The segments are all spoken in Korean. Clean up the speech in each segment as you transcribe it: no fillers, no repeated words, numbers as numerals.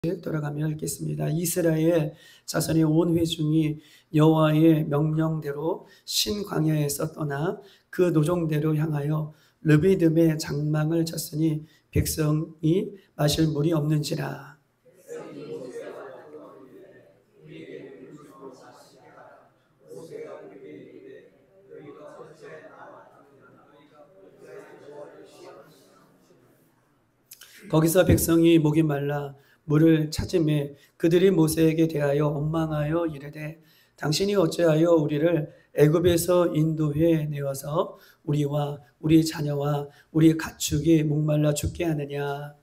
돌아가며 읽겠습니다. 이스라엘 자손의 온 회중이 여호와의 명령대로 신광야에서 떠나 그 노종대로 향하여 르비딤의 장막을 쳤으니 백성이 마실 물이 없는지라. 거기서 백성이 목이 말라 물을 찾음에 그들이 모세에게 대하여 원망하여 이르되 당신이 어찌하여 우리를 애굽에서 인도해 내어서 우리와 우리 자녀와 우리 가축이 목말라 죽게 하느냐.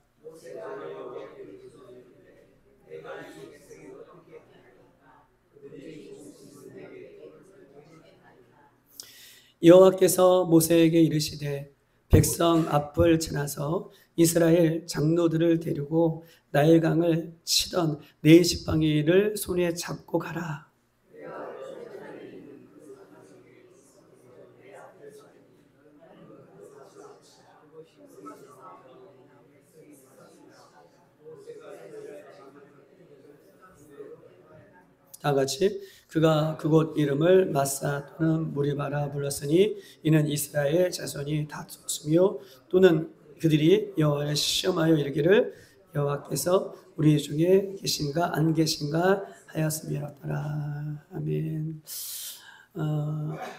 여호와께서 모세에게 이르시되 백성 앞을 지나서 이스라엘 장로들을 데리고 나일강을 치던 네 지팡이를 손에 잡고 가라. 다 같이 그가 그곳 이름을 마사 또는 무리바라 불렀으니 이는 이스라엘 자손이 다투었으며 또는 그들이 여호와를 시험하여 이르기를 여호와께서 우리 중에 계신가 안 계신가 하였음이었더라. 아멘.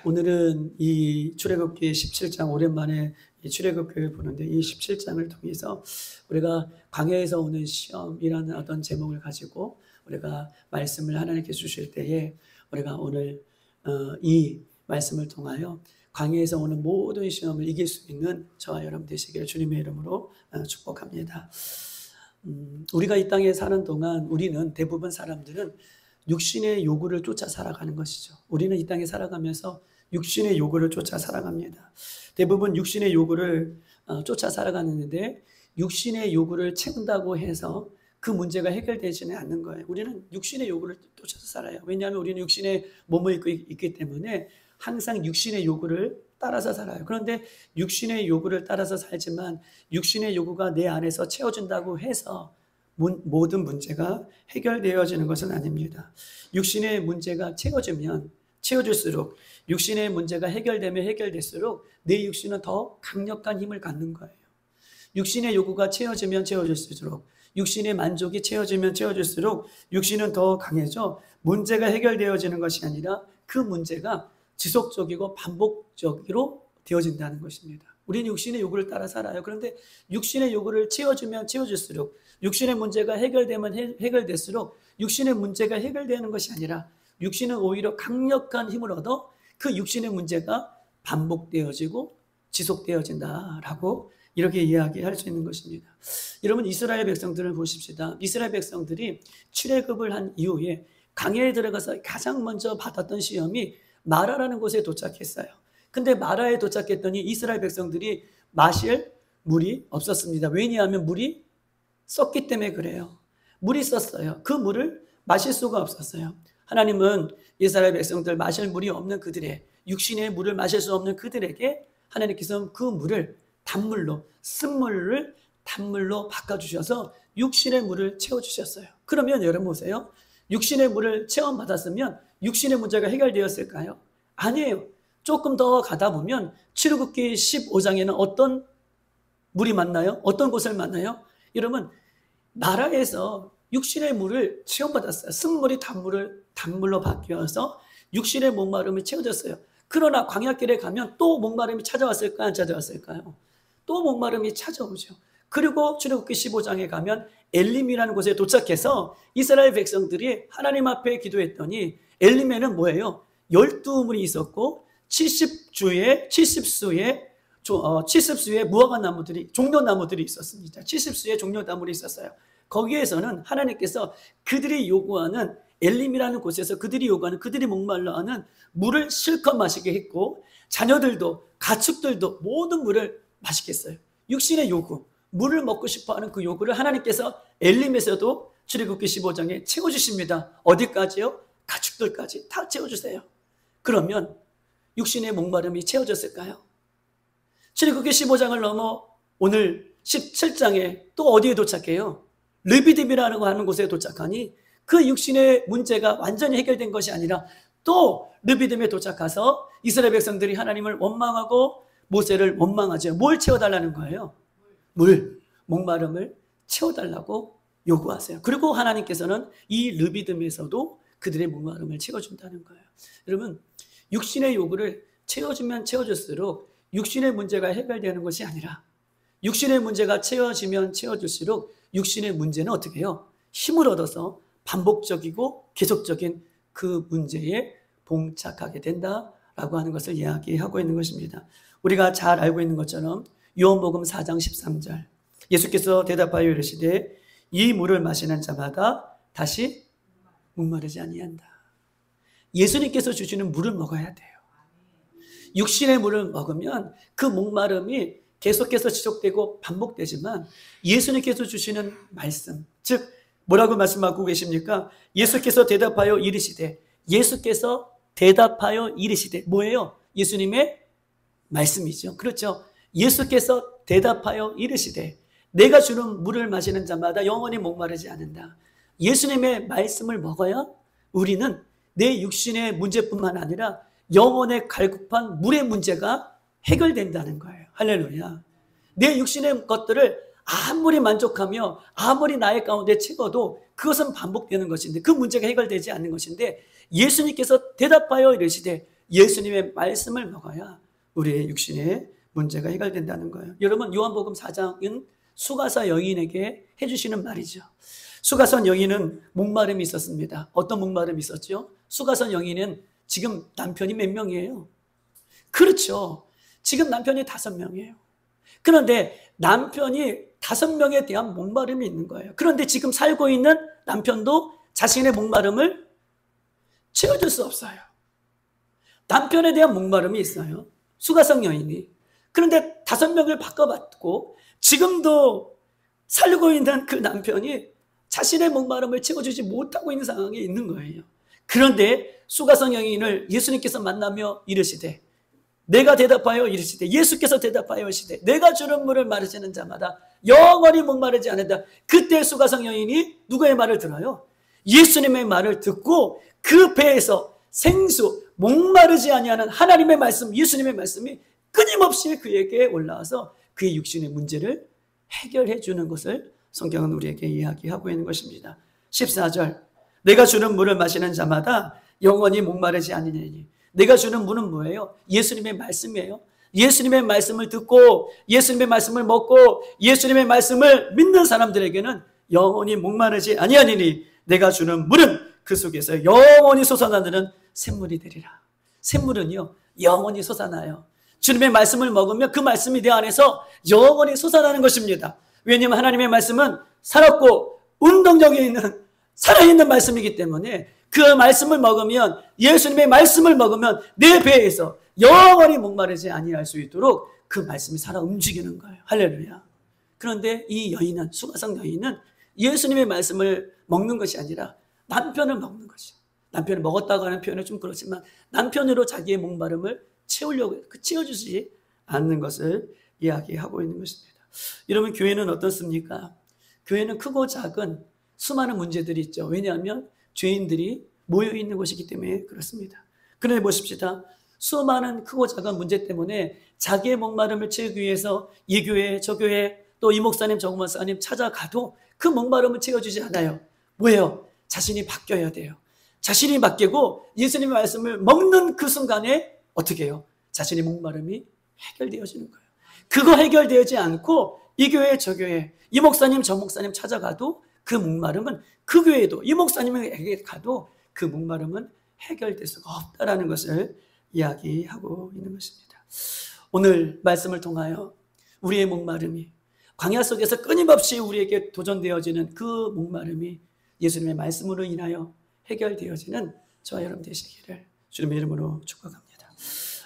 오늘은 이 출애굽기 17장 오랜만에 이 출애굽기를 보는데 이 17장을 통해서 우리가 광야에서 오는 시험이라는 어떤 제목을 가지고 우리가 말씀을 하나님께 주실 때에 우리가 오늘 이 말씀을 통하여 광야에서 오는 모든 시험을 이길 수 있는 저와 여러분 되시기를 주님의 이름으로 축복합니다. 우리가 이 땅에 사는 동안 우리는 대부분 사람들은 육신의 요구를 쫓아 살아가는 것이죠. 우리는 이 땅에 살아가면서 육신의 요구를 쫓아 살아갑니다. 대부분 육신의 요구를 쫓아 살아가는데 육신의 요구를 채운다고 해서 그 문제가 해결되지는 않는 거예요. 우리는 육신의 요구를 쫓아서 살아요. 왜냐하면 우리는 육신의 몸을 입고 있기 때문에 항상 육신의 요구를 따라서 살아요. 그런데 육신의 요구를 따라서 살지만 육신의 요구가 내 안에서 채워진다고 해서 모든 문제가 해결되어지는 것은 아닙니다. 육신의 문제가 채워지면 채워질수록 육신의 문제가 해결되면 해결될수록 내 육신은 더 강력한 힘을 갖는 거예요. 육신의 요구가 채워지면 채워질수록 육신의 만족이 채워지면 채워질수록 육신은 더 강해져 문제가 해결되어지는 것이 아니라 그 문제가 지속적이고 반복적으로 되어진다는 것입니다. 우리는 육신의 요구를 따라 살아요. 그런데 육신의 요구를 채워주면 채워질수록 육신의 문제가 해결되면 해결될수록 육신의 문제가 해결되는 것이 아니라 육신은 오히려 강력한 힘을 얻어 그 육신의 문제가 반복되어지고 지속되어진다라고 이렇게 이야기할 수 있는 것입니다. 여러분 이스라엘 백성들을 보십시다. 이스라엘 백성들이 출애굽을 한 이후에 광야에 들어가서 가장 먼저 받았던 시험이 마라라는 곳에 도착했어요. 근데 마라에 도착했더니 이스라엘 백성들이 마실 물이 없었습니다. 왜냐하면 물이 썩기 때문에 그래요. 물이 썼어요. 그 물을 마실 수가 없었어요. 하나님은 이스라엘 백성들 마실 물이 없는 그들의 육신의 물을 마실 수 없는 그들에게 하나님께서 그 물을 단물로 쓴물을 단물로 바꿔주셔서 육신의 물을 채워주셨어요. 그러면 여러분 보세요. 육신의 물을 체험받았으면 육신의 문제가 해결되었을까요? 아니에요. 조금 더 가다 보면 출애굽기 15장에는 어떤 물이 만나요? 어떤 곳을 만나요? 여러분 나라에서 육신의 물을 체험받았어요. 쓴물이 단물로 바뀌어서 육신의 목마름이 채워졌어요. 그러나 광야길에 가면 또 목마름이 찾아왔을까요? 안 찾아왔을까요? 또 목마름이 찾아오죠. 그리고 출애굽기 15장에 가면 엘림이라는 곳에 도착해서 이스라엘 백성들이 하나님 앞에 기도했더니 엘림에는 뭐예요? 12물이 있었고 70수의 무화과 나무들이 종려나무들이 있었습니다. 70수의 종려나무들이 있었어요. 거기에서는 하나님께서 그들이 요구하는 엘림이라는 곳에서 그들이 요구하는 그들이 목말라하는 물을 실컷 마시게 했고 자녀들도 가축들도 모든 물을 마시게 했어요. 육신의 요구, 물을 먹고 싶어하는 그 요구를 하나님께서 엘림에서도 출애굽기 15장에 채워주십니다. 어디까지요? 가축들까지 다 채워주세요. 그러면 육신의 목마름이 채워졌을까요? 출애굽기 15장을 넘어 오늘 17장에 또 어디에 도착해요? 르비딤이라고 하는 곳에 도착하니 그 육신의 문제가 완전히 해결된 것이 아니라 또 르비딤에 도착해서 이스라엘 백성들이 하나님을 원망하고 모세를 원망하죠. 뭘 채워달라는 거예요? 물, 목마름을 채워달라고 요구하세요. 그리고 하나님께서는 이 르비딤에서도 그들의 목마름을 채워준다는 거예요. 여러분, 육신의 요구를 채워주면 채워줄수록 육신의 문제가 해결되는 것이 아니라 육신의 문제가 채워지면 채워줄수록 육신의 문제는 어떻게 해요? 힘을 얻어서 반복적이고 계속적인 그 문제에 봉착하게 된다라고 하는 것을 이야기하고 있는 것입니다. 우리가 잘 알고 있는 것처럼 요한복음 4장 13절 예수께서 대답하여 이르시되 이 물을 마시는 자마다 다시 목마르지 아니한다. 예수님께서 주시는 물을 먹어야 돼요. 육신의 물을 먹으면 그 목마름이 계속해서 지속되고 반복되지만 예수님께서 주시는 말씀, 즉 뭐라고 말씀하고 계십니까? 예수께서 대답하여 이르시되, 예수께서 대답하여 이르시되 뭐예요? 예수님의 말씀이죠. 그렇죠. 예수께서 대답하여 이르시되 내가 주는 물을 마시는 자마다 영원히 목마르지 않는다. 예수님의 말씀을 먹어야 우리는 내 육신의 문제뿐만 아니라 영혼의 갈급한 물의 문제가 해결된다는 거예요. 할렐루야. 내 육신의 것들을 아무리 만족하며 아무리 나의 가운데 채워도 그것은 반복되는 것인데 그 문제가 해결되지 않는 것인데 예수님께서 대답하여 이르시되 예수님의 말씀을 먹어야 우리의 육신의 문제가 해결된다는 거예요. 여러분, 요한복음 4장은 수가사 여인에게 해주시는 말이죠. 수가선 여인은 목마름이 있었습니다. 어떤 목마름이 있었죠? 수가선 여인은 지금 남편이 몇 명이에요? 그렇죠. 지금 남편이 5명이에요. 그런데 남편이 5명에 대한 목마름이 있는 거예요. 그런데 지금 살고 있는 남편도 자신의 목마름을 채워줄 수 없어요. 남편에 대한 목마름이 있어요. 수가성 여인이. 그런데 5명을 바꿔봤고 지금도 살고 있는 그 남편이 자신의 목마름을 채워주지 못하고 있는 상황에 있는 거예요. 그런데 수가성 여인을 예수님께서 만나며 이르시되 내가 대답하여 이르시되 예수께서 대답하여 이르시되 내가 주는 물을 마시는 자마다 영원히 목마르지 않는다. 그때 수가성 여인이 누구의 말을 들어요? 예수님의 말을 듣고 그 배에서 생수 목마르지 아니하는 하나님의 말씀, 예수님의 말씀이 끊임없이 그에게 올라와서 그의 육신의 문제를 해결해 주는 것을 성경은 우리에게 이야기하고 있는 것입니다. 14절 내가 주는 물을 마시는 자마다 영원히 목마르지 아니하니. 내가 주는 물은 뭐예요? 예수님의 말씀이에요. 예수님의 말씀을 듣고 예수님의 말씀을 먹고 예수님의 말씀을 믿는 사람들에게는 영원히 목마르지 아니하니 내가 주는 물은 그 속에서 영원히 솟아나는 샘물이 되리라. 샘물은요 영원히 솟아나요. 주님의 말씀을 먹으면 그 말씀이 내 안에서 영원히 솟아나는 것입니다. 왜냐하면 하나님의 말씀은 살았고 운동력이 있는 살아있는 말씀이기 때문에 그 말씀을 먹으면 예수님의 말씀을 먹으면 내 배에서 영원히 목마르지 아니할 수 있도록 그 말씀이 살아 움직이는 거예요. 할렐루야. 그런데 이 여인은 수가성 여인은 예수님의 말씀을 먹는 것이 아니라 남편을 먹는 것이죠. 남편을 먹었다고 하는 표현은 좀 그렇지만 남편으로 자기의 목마름을 채우려고 채워주지 않는 것을 이야기하고 있는 것입니다. 여러분 교회는 어떻습니까? 교회는 크고 작은 수많은 문제들이 있죠. 왜냐하면 죄인들이 모여있는 곳이기 때문에 그렇습니다. 그런데 보십시다. 수많은 크고 작은 문제 때문에 자기의 목마름을 채우기 위해서 이 교회 저 교회 또 이 목사님 저 목사님 찾아가도 그 목마름을 채워주지 않아요. 뭐예요? 자신이 바뀌어야 돼요. 자신이 바뀌고 예수님의 말씀을 먹는 그 순간에 어떻게 해요? 자신의 목마름이 해결되어지는 거예요. 그거 해결되지 않고 이 교회 저 교회 이 목사님 저 목사님 찾아가도 그 목마름은 그 교회도 이 목사님에게 가도 그 목마름은 해결될 수가 없다라는 것을 이야기하고 있는 것입니다. 오늘 말씀을 통하여 우리의 목마름이 광야 속에서 끊임없이 우리에게 도전되어지는 그 목마름이 예수님의 말씀으로 인하여 해결되어지는 저와 여러분 되시기를 주님의 이름으로 축복합니다.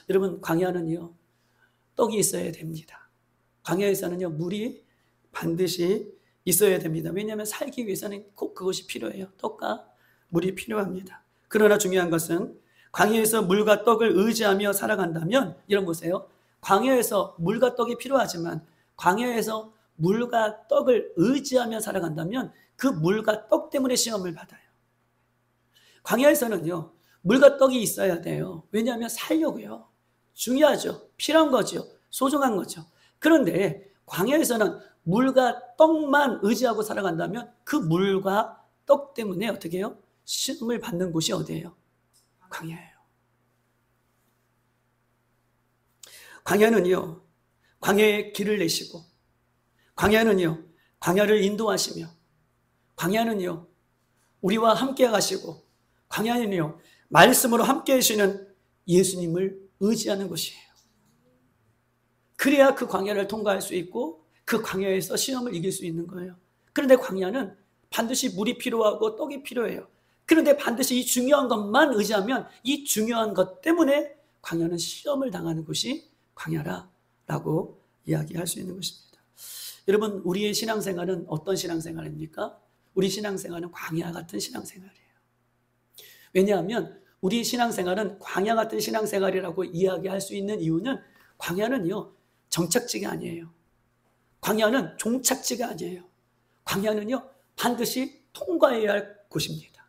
여러분 광야는요 떡이 있어야 됩니다. 광야에서는요 물이 반드시 있어야 됩니다. 왜냐하면 살기 위해서는 꼭 그것이 필요해요. 떡과 물이 필요합니다. 그러나 중요한 것은 광야에서 물과 떡을 의지하며 살아간다면 여러분 보세요. 광야에서 물과 떡이 필요하지만 광야에서 물과 떡을 의지하며 살아간다면 그 물과 떡 때문에 시험을 받아요. 광야에서는요, 물과 떡이 있어야 돼요. 왜냐하면 살려고요. 중요하죠. 필요한 거죠. 소중한 거죠. 그런데 광야에서는 물과 떡만 의지하고 살아간다면 그 물과 떡 때문에 어떻게 해요? 시험을 받는 곳이 어디예요? 광야예요. 광야는요, 광야에 길을 내시고, 광야는요, 광야를 인도하시며, 광야는요, 우리와 함께 가시고, 광야는요, 말씀으로 함께 하시는 예수님을 의지하는 곳이에요. 그래야 그 광야를 통과할 수 있고 그 광야에서 시험을 이길 수 있는 거예요. 그런데 광야는 반드시 물이 필요하고 떡이 필요해요. 그런데 반드시 이 중요한 것만 의지하면 이 중요한 것 때문에 광야는 시험을 당하는 곳이 광야라고 이야기할 수 있는 것입니다. 여러분, 우리의 신앙생활은 어떤 신앙생활입니까? 우리 신앙생활은 광야 같은 신앙생활이에요. 왜냐하면 우리 신앙생활은 광야 같은 신앙생활이라고 이야기할 수 있는 이유는 광야는요, 정착지가 아니에요. 광야는 종착지가 아니에요. 광야는요, 반드시 통과해야 할 곳입니다.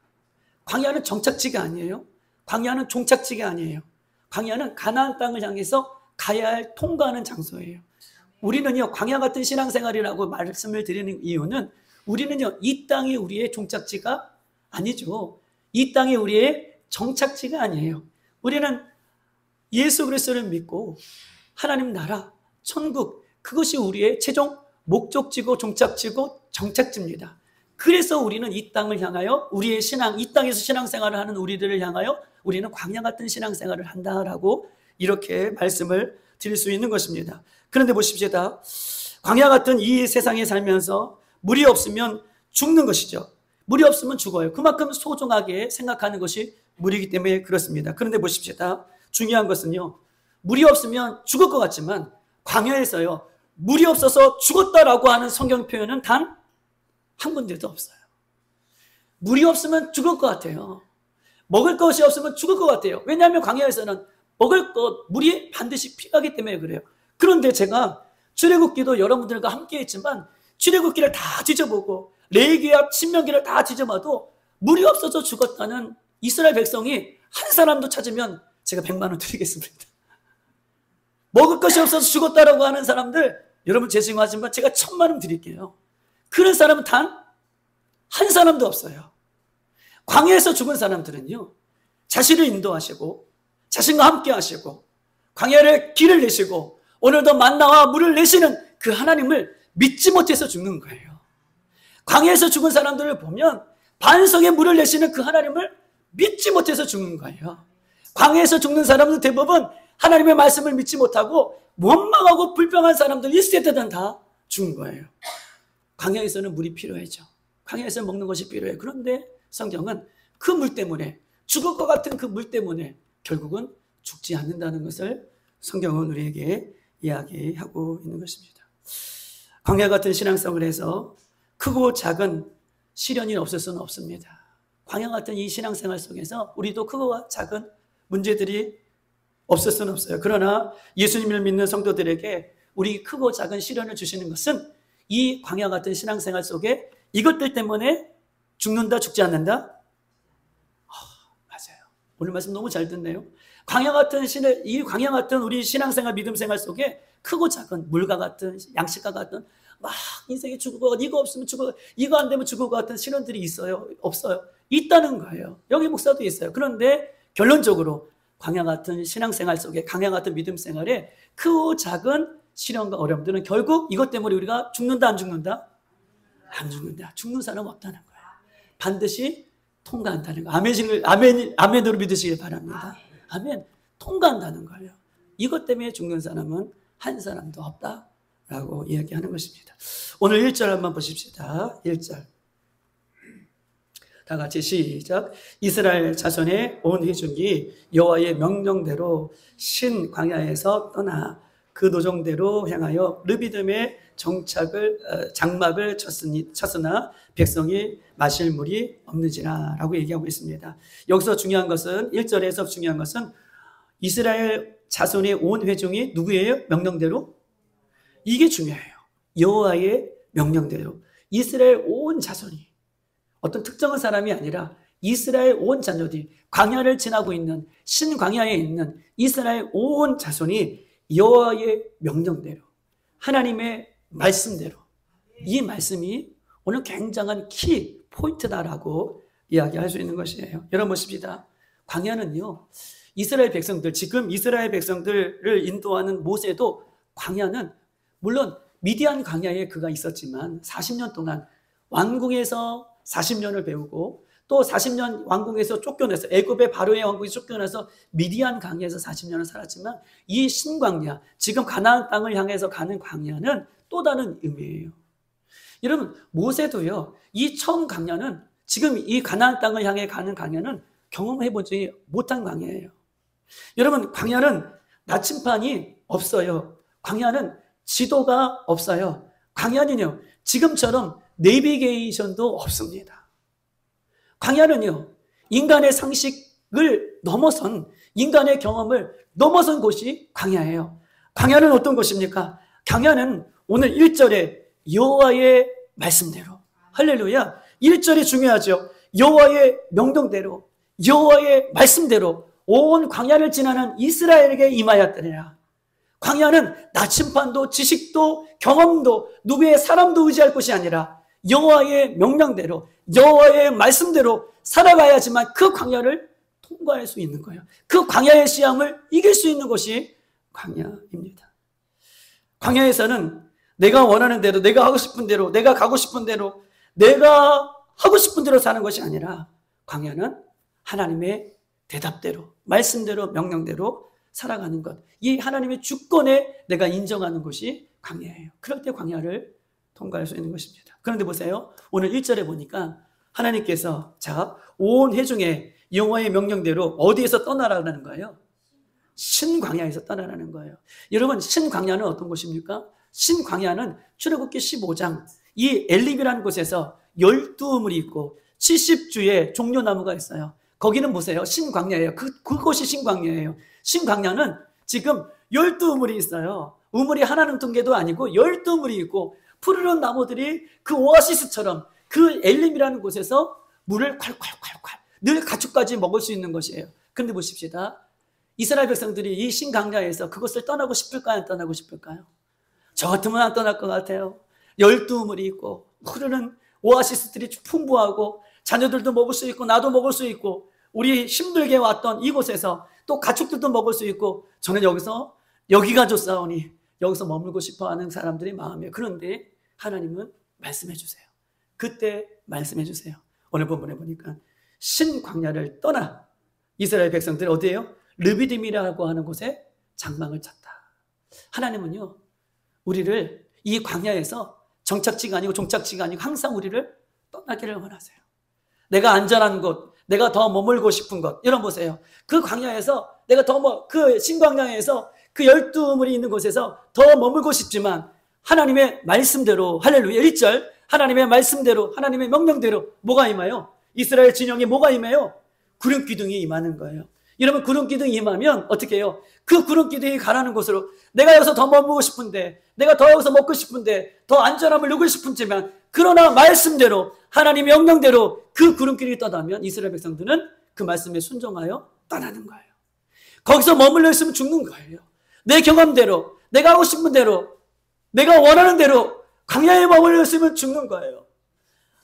광야는 정착지가 아니에요. 광야는 종착지가 아니에요. 광야는 가나안 땅을 향해서 가야 할 통과하는 장소예요. 우리는요, 광야 같은 신앙생활이라고 말씀을 드리는 이유는 우리는요, 이 땅이 우리의 종착지가 아니죠. 이 땅이 우리의 정착지가 아니에요. 우리는 예수 그리스도를 믿고 하나님 나라, 천국, 그것이 우리의 최종 목적지고 종착지고 정착지입니다. 그래서 우리는 이 땅을 향하여 우리의 신앙, 이 땅에서 신앙생활을 하는 우리들을 향하여 우리는 광야 같은 신앙생활을 한다라고 이렇게 말씀을 드릴 수 있는 것입니다. 그런데 보십시다. 광야 같은 이 세상에 살면서 물이 없으면 죽는 것이죠. 물이 없으면 죽어요. 그만큼 소중하게 생각하는 것이 물이기 때문에 그렇습니다. 그런데 보십시다. 중요한 것은요, 물이 없으면 죽을 것 같지만 광야에서요, 물이 없어서 죽었다라고 하는 성경 표현은 단 한 군데도 없어요. 물이 없으면 죽을 것 같아요. 먹을 것이 없으면 죽을 것 같아요. 왜냐하면 광야에서는 먹을 것, 물이 반드시 필요하기 때문에 그래요. 그런데 제가 출애굽기도 여러분들과 함께 했지만 출애굽기를 다 뒤져보고 레위기와 신명기를 다 뒤져봐도 물이 없어서 죽었다는 이스라엘 백성이 한 사람도 찾으면 제가 100만 원 드리겠습니다. 먹을 것이 없어서 죽었다라고 하는 사람들, 여러분 죄송하지만 제가 1000만 원 드릴게요. 그런 사람은 단 한 사람도 없어요. 광야에서 죽은 사람들은요, 자신을 인도하시고 자신과 함께 하시고 광야를 길을 내시고 오늘도 만나와 물을 내시는 그 하나님을 믿지 못해서 죽는 거예요. 광야에서 죽은 사람들을 보면 반석에 물을 내시는 그 하나님을 믿지 못해서 죽는 거예요. 광야에서 죽는 사람은 대부분 하나님의 말씀을 믿지 못하고 원망하고 불평한 사람들 1세대는 다 죽은 거예요. 광야에서는 물이 필요하죠. 광야에서 먹는 것이 필요해요. 그런데 성경은 그 물 때문에, 죽을 것 같은 그 물 때문에 결국은 죽지 않는다는 것을 성경은 우리에게 이야기하고 있는 것입니다. 광야 같은 신앙생활을 해서 크고 작은 시련이 없을 수는 없습니다. 광야 같은 이 신앙생활 속에서 우리도 크고 작은 문제들이 없을 수는 없어요. 그러나 예수님을 믿는 성도들에게 우리 크고 작은 시련을 주시는 것은 이 광야 같은 신앙생활 속에 이것들 때문에 죽는다, 죽지 않는다? 맞아요. 오늘 말씀 너무 잘 듣네요. 이 광야 같은 우리 신앙생활, 믿음생활 속에 크고 작은 물과 같은, 양식과 같은 막 인생에 죽을 것 같은, 이거 없으면 죽을, 이거 안 되면 죽을 것 같은 시련들이 있어요? 없어요? 있다는 거예요. 여기 목사도 있어요. 그런데 결론적으로 광야 같은 신앙생활 속에, 광야 같은 믿음생활에 크고 작은 시련과 어려움들은 결국 이것 때문에 우리가 죽는다, 안 죽는다? 안 죽는다. 죽는 사람은 없다는 거예요. 반드시 통과한다는 거예요. 아멘으로 믿으시길 바랍니다. 아멘. 통과한다는 거예요. 이것 때문에 죽는 사람은 한 사람도 없다라고 이야기하는 것입니다. 오늘 1절 한번 보십시다. 1절. 다 같이 시작. 이스라엘 자손의 온 회중이 여호와의 명령대로 신 광야에서 떠나 그 노정대로 향하여 르비딤의 장막을 쳤으나 백성이 마실 물이 없는지라 라고 얘기하고 있습니다. 여기서 중요한 것은 1절에서 중요한 것은 이스라엘 자손의 온 회중이 누구예요? 명령대로? 이게 중요해요. 여호와의 명령대로 이스라엘 온 자손이 어떤 특정한 사람이 아니라 이스라엘 온 자녀들이 광야를 지나고 있는 신광야에 있는 이스라엘 온 자손이 여호와의 명령대로 하나님의 말씀대로 이 말씀이 오늘 굉장한 키 포인트다라고 이야기할 수 있는 것이에요. 여러분 보십시다. 광야는요, 이스라엘 백성들, 지금 이스라엘 백성들을 인도하는 모세도 광야는 물론 미디안 광야에 그가 있었지만 40년 동안 왕궁에서 40년을 배우고 또 40년 왕궁에서 쫓겨나서 애굽의 바로의 왕궁에서 쫓겨나서 미디안 광야에서 40년을 살았지만 이 신광야, 지금 가나안 땅을 향해서 가는 광야는 또 다른 의미예요. 여러분 모세도요, 이 처음 광야는 지금 이 가나안 땅을 향해 가는 광야는 경험해보지 못한 광야예요. 여러분 광야는 나침반이 없어요. 광야는 지도가 없어요. 광야는요, 지금처럼 내비게이션도 없습니다. 광야는요, 인간의 상식을 넘어선, 인간의 경험을 넘어선 곳이 광야예요. 광야는 어떤 곳입니까? 광야는 오늘 1절에 여호와의 말씀대로, 할렐루야, 1절이 중요하죠. 여호와의 명령대로, 여호와의 말씀대로 온 광야를 지나는 이스라엘에게 임하였더라. 광야는 나침반도 지식도 경험도 누구의 사람도 의지할 것이 아니라 여호와의 명령대로 여호와의 말씀대로 살아가야지만 그 광야를 통과할 수 있는 거예요. 그 광야의 시험을 이길 수 있는 것이 광야입니다. 광야에서는 내가 원하는 대로, 내가 하고 싶은 대로, 내가 가고 싶은 대로, 내가 하고 싶은 대로 사는 것이 아니라 광야는 하나님의 대답대로, 말씀대로, 명령대로 살아가는 것. 이 하나님의 주권에 내가 인정하는 것이 광야예요. 그럴 때 광야를 통과할 수 있는 것입니다. 그런데 보세요. 오늘 1절에 보니까 하나님께서 자, 온 회중에 여호와의 명령대로 어디에서 떠나라는 거예요? 신광야에서 떠나라는 거예요. 여러분 신광야는 어떤 곳입니까? 신광야는 출애굽기 15장 이 엘림이라는 곳에서 12우물이 있고 70주의 종려나무가 있어요. 거기는 보세요. 신광야예요. 그곳이 신광야예요. 신광야는 지금 12우물이 있어요. 우물이 하나는 두 개도 아니고 12우물이 있고 푸르른 나무들이 그 오아시스처럼 그 엘림이라는 곳에서 물을 콸콸콸콸 늘 가축까지 먹을 수 있는 것이에요. 그런데 보십시다. 이스라엘 백성들이 이 신광야에서 그것을 떠나고 싶을까요? 안 떠나고 싶을까요? 저 같으면 안 떠날 것 같아요. 12우물이 있고 흐르는 오아시스들이 풍부하고 자녀들도 먹을 수 있고 나도 먹을 수 있고 우리 힘들게 왔던 이곳에서 또 가축들도 먹을 수 있고 저는 여기가 좋사오니 여기서 머물고 싶어하는 사람들이 마음이에요. 그런데 하나님은 말씀해 주세요. 그때 말씀해 주세요. 오늘 본문에 보니까 신광야를 떠나 이스라엘 백성들이 어디예요? 르비딤이라고 하는 곳에 장막을 쳤다. 하나님은요, 우리를 이 광야에서 정착지가 아니고 종착지가 아니고 항상 우리를 떠나기를 원하세요. 내가 안전한 곳, 내가 더 머물고 싶은 곳. 여러분 보세요. 그 광야에서 내가 그 신광야에서 그 12우물이 있는 곳에서 더 머물고 싶지만 하나님의 말씀대로, 할렐루야 1절, 하나님의 말씀대로, 하나님의 명령대로 뭐가 임해요? 이스라엘 진영에 뭐가 임해요? 구름 기둥이 임하는 거예요. 여러분 구름 기둥이 임하면 어떻게 해요? 그 구름 기둥이 가라는 곳으로 내가 여기서 더 머물고 싶은데, 내가 더 여기서 먹고 싶은데, 더 안전함을 누리고 싶은지만 그러나 말씀대로 하나님의 명령대로 그 구름길이 떠나면 이스라엘 백성들은 그 말씀에 순종하여 떠나는 거예요. 거기서 머물러 있으면 죽는 거예요. 내 경험대로, 내가 하고 싶은 대로, 내가 원하는 대로 광야에 머물러 있으면 죽는 거예요.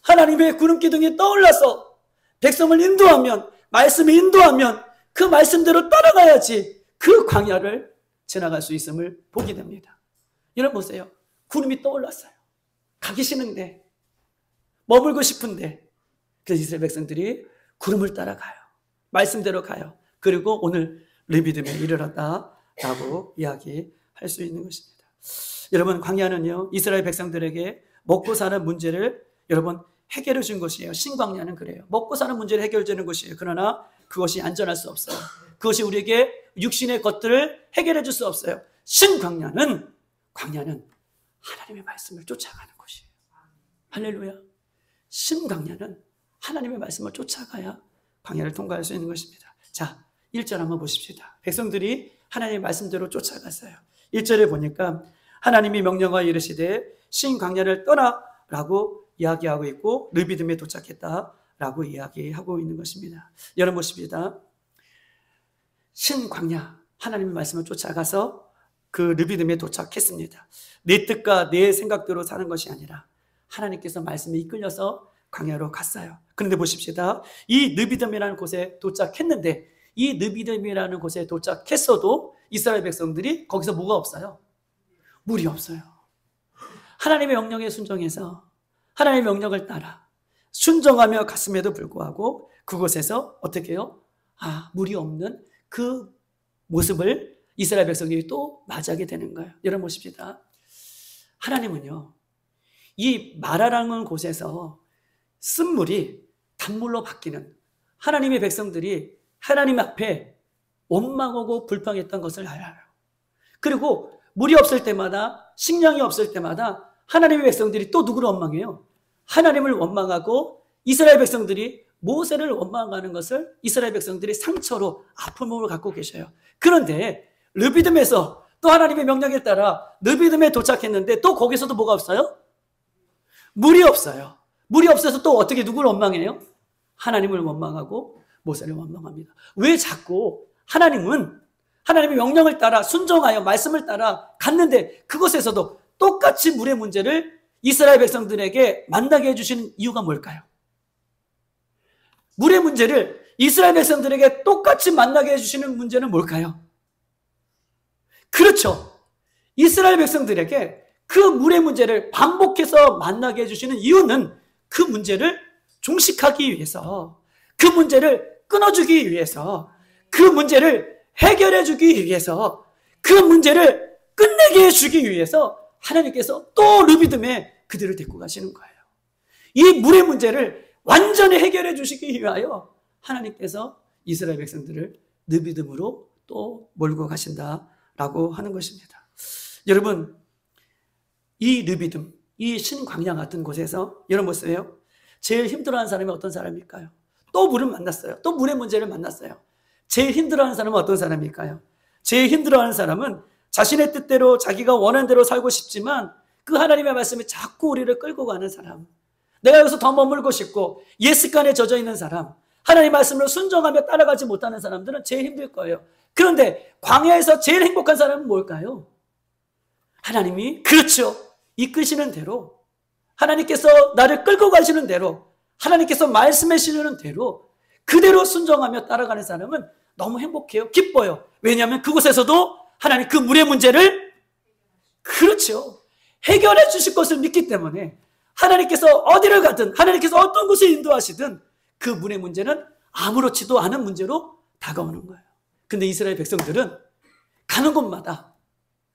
하나님의 구름기둥이 떠올라서 백성을 인도하면, 말씀이 인도하면 그 말씀대로 따라가야지 그 광야를 지나갈 수 있음을 보게 됩니다. 여러분 보세요. 구름이 떠올랐어요. 가기 싫은데, 머물고 싶은데, 그래서 이스라엘 백성들이 구름을 따라가요. 말씀대로 가요. 그리고 오늘 르비딤에 이르렀다라고 이야기할 수 있는 것입니다. 여러분 광야는요, 이스라엘 백성들에게 먹고 사는 문제를 여러분 해결해 준 것이에요. 신광야는 그래요. 먹고 사는 문제를 해결해 주는 것이에요. 그러나 그것이 안전할 수 없어요. 그것이 우리에게 육신의 것들을 해결해 줄 수 없어요. 신광야는 하나님의 말씀을 쫓아가는 것이에요. 할렐루야. 신광야는 하나님의 말씀을 쫓아가야 광야를 통과할 수 있는 것입니다. 자, 1절 한번 보십시다. 백성들이 하나님의 말씀대로 쫓아갔어요. 1절에 보니까 하나님이 명령하여 이르시되 신광야를 떠나라고 이야기하고 있고 르비딤에 도착했다라고 이야기하고 있는 것입니다. 여러분 보십시다. 신광야 하나님의 말씀을 쫓아가서 그 르비딤에 도착했습니다. 내 뜻과 내 생각대로 사는 것이 아니라 하나님께서 말씀에 이끌려서 광야로 갔어요. 그런데 보십시다. 이 르비딤이라는 곳에 도착했는데 이 르비딤이라는 곳에 도착했어도 이스라엘 백성들이 거기서 뭐가 없어요? 물이 없어요. 하나님의 명령에 순종해서 하나님의 명령을 따라 순종하며 갔음에도 불구하고 그곳에서 어떻게 해요? 물이 없는 그 모습을 이스라엘 백성들이 또 맞이하게 되는 거예요. 여러분 보십시다. 하나님은요, 이 마라라는 곳에서 쓴물이 단물로 바뀌는 하나님의 백성들이 하나님 앞에 원망하고 불평했던 것을 알아요. 그리고 물이 없을 때마다, 식량이 없을 때마다 하나님의 백성들이 또 누구를 원망해요? 하나님을 원망하고 이스라엘 백성들이 모세를 원망하는 것을 이스라엘 백성들이 상처로 아픔으로 갖고 계셔요. 그런데 르비딤에서 또 하나님의 명령에 따라 르비딤에 도착했는데 또 거기서도 뭐가 없어요? 물이 없어요. 물이 없어서 또 어떻게 누구를 원망해요? 하나님을 원망하고 모세를 원망합니다. 왜 자꾸 하나님은 하나님의 명령을 따라 순종하여 말씀을 따라 갔는데 그곳에서도 똑같이 물의 문제를 이스라엘 백성들에게 만나게 해주시는 이유가 뭘까요? 물의 문제를 이스라엘 백성들에게 똑같이 만나게 해주시는 문제는 뭘까요? 그렇죠. 이스라엘 백성들에게 그 물의 문제를 반복해서 만나게 해주시는 이유는 그 문제를 종식하기 위해서, 그 문제를 끊어주기 위해서, 그 문제를 해결해 주기 위해서, 그 문제를 끝내게 해주기 위해서 하나님께서 또 르비딤에 그들을 데리고 가시는 거예요. 이 물의 문제를 완전히 해결해 주시기 위하여 하나님께서 이스라엘 백성들을 르비딤으로 또 몰고 가신다라고 하는 것입니다. 여러분, 이 르비딤, 이 신광야 같은 곳에서 여러분 보세요. 제일 힘들어하는 사람이 어떤 사람일까요? 또 물을 만났어요. 또 물의 문제를 만났어요. 제일 힘들어하는 사람은 어떤 사람일까요? 제일 힘들어하는 사람은 자신의 뜻대로 자기가 원하는 대로 살고 싶지만 그 하나님의 말씀이 자꾸 우리를 끌고 가는 사람, 내가 여기서 더 머물고 싶고 옛 습관에 젖어 있는 사람, 하나님의 말씀으로 순종하며 따라가지 못하는 사람들은 제일 힘들 거예요. 그런데 광야에서 제일 행복한 사람은 뭘까요? 하나님이, 그렇죠, 이끄시는 대로, 하나님께서 나를 끌고 가시는 대로, 하나님께서 말씀해 주시는 대로 그대로 순종하며 따라가는 사람은 너무 행복해요. 기뻐요. 왜냐하면 그곳에서도 하나님 그 물의 문제를, 그렇죠, 해결해 주실 것을 믿기 때문에 하나님께서 어디를 가든 하나님께서 어떤 곳에 인도하시든 그 물의 문제는 아무렇지도 않은 문제로 다가오는 거예요. 근데 이스라엘 백성들은 가는 곳마다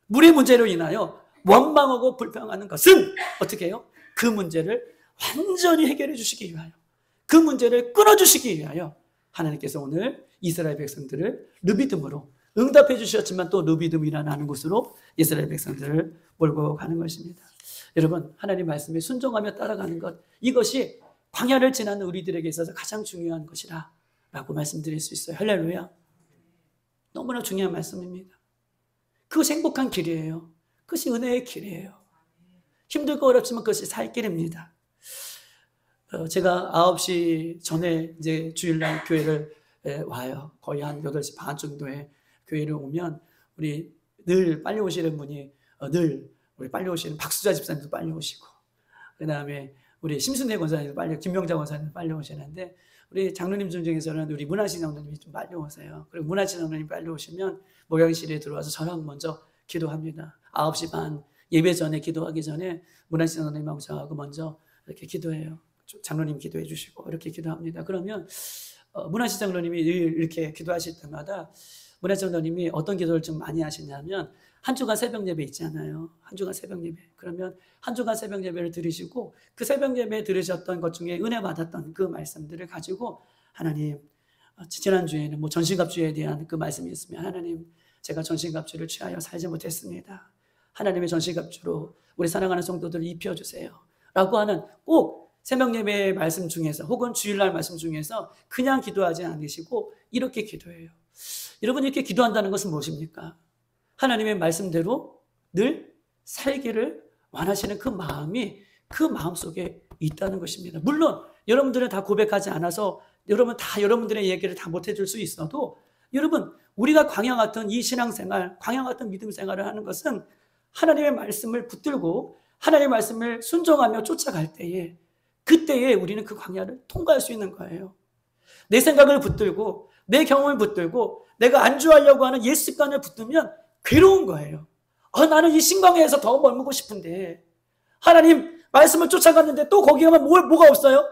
물의 문제로 인하여 원망하고 불평하는 것은 어떻게 해요? 그 문제를 완전히 해결해 주시기 위하여, 그 문제를 끊어주시기 위하여 하나님께서 오늘 이스라엘 백성들을 르비딤으로 응답해 주셨지만 또 르비딤이라는 곳으로 이스라엘 백성들을 몰고 가는 것입니다. 여러분, 하나님 말씀에 순종하며 따라가는 것, 이것이 광야를 지나는 우리들에게 있어서 가장 중요한 것이라 라고 말씀드릴 수 있어요. 할렐루야. 너무나 중요한 말씀입니다. 그것이 행복한 길이에요. 그것이 은혜의 길이에요. 힘들고 어렵지만 그것이 살 길입니다. 제가 9시 전에 이제 주일날 교회를 와요. 거의 한 8시 반 정도에 교회를 오면 우리 늘 빨리 오시는 분이 늘 우리 빨리 오시는 박수자 집사님도 빨리 오시고, 그 다음에 우리 심순대 권사님도 빨리, 김명자 권사님도 빨리 오시는데, 우리 장로님 중에서는 우리 문하신 장로님이 좀 빨리 오세요. 그리고 문하신 장로님 빨리 오시면 목양실에 들어와서 저랑 먼저 기도합니다. 9시 반 예배 전에 기도하기 전에 문하신 장로님하고 저하고 먼저 이렇게 기도해요. 장로님 기도해 주시고 이렇게 기도합니다. 그러면 문하신 장로님이 이렇게 기도하실 때마다 문하신 장로님이 어떤 기도를 좀 많이 하시냐면, 한 주간 새벽 예배 있잖아요. 한 주간 새벽 예배. 그러면 한 주간 새벽 예배를 들으시고 그 새벽 예배에 들으셨던 것 중에 은혜 받았던 그 말씀들을 가지고, 하나님, 지난주에는 뭐 전신갑주에 대한 그 말씀이 있으면, 하나님, 제가 전신갑주를 취하여 살지 못했습니다. 하나님의 전신갑주로 우리 사랑하는 성도들을 입혀주세요. 라고 하는 꼭 새벽 예배의 말씀 중에서 혹은 주일날 말씀 중에서 그냥 기도하지 않으시고 이렇게 기도해요. 여러분, 이렇게 기도한다는 것은 무엇입니까? 하나님의 말씀대로 늘 살기를 원하시는 그 마음이 그 마음속에 있다는 것입니다. 물론 여러분들은 다 고백하지 않아서 여러분들의 얘기를 다 못해줄 수 있어도, 여러분, 우리가 광야 같은 이 신앙생활, 광야 같은 믿음 생활을 하는 것은 하나님의 말씀을 붙들고 하나님의 말씀을 순종하며 쫓아갈 때에, 그때에 우리는 그 광야를 통과할 수 있는 거예요. 내 생각을 붙들고 내 경험을 붙들고 내가 안주하려고 하는 옛 습관을 붙들면 괴로운 거예요. 나는 이 신광야에서 더 머물고 싶은데, 하나님 말씀을 쫓아갔는데 또 거기 가면 뭐가 없어요?